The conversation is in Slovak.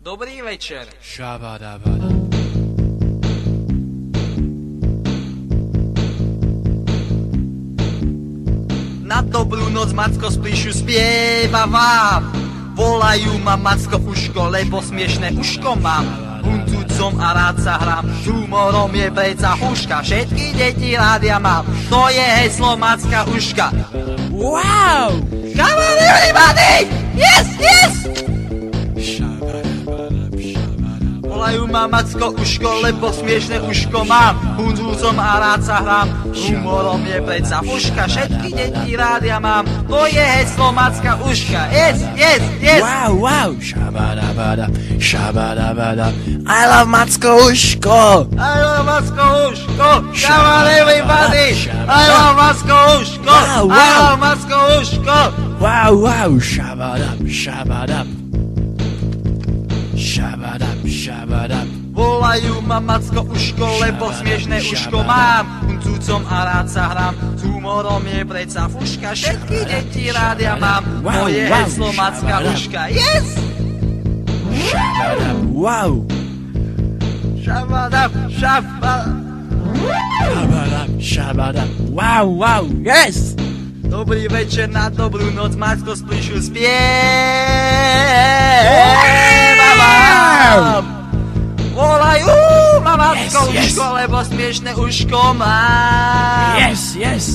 Dobrý večer. Šabadabada. Na dobrú noc, Macko, spíšu, spieva vám. Volajú ma Macko uško, lebo smiešné uško mám. Huncúcom a rád sa hrám, s humorom je preca huška. Všetky deti rádia mám, to je heslo Macka uška. Wow! Come on everybody! Yes, yes! Volajú ma Macko uško, lebo smiešné uško mám. Huncúcom a rád sa hrám, humorom je preca fuška. Všetky deti rádia mám, to je heslo Macka uška. Yes, yes, yes! Wow, wow! Šabadabada, šabadabada. I love Macko uško! I love Macko uško! Come on everybody! I love Macko uško! Wow, wow. I love Macko uško! Wow, wow! Šabadab, šabadab. Šabadab, šabadab. Volajú ma Macko uško, lebo smiešné uško mám. Huncúcom a rád sa hrám, s humorom je preca fuška. Všetky deti rádia mám, Wow, moje wow, heslo Macka šabadab. uška. Yes! Šabadab, wow! Šabadab, šabadab. Šabadab, šabadab. Wow, wow! Yes! Dobrý večer, na dobrú noc, Macko splíšu, spievam. Volajú ma Macko Yes, yes. uško, lebo smiešné uško mám. Yes, yes!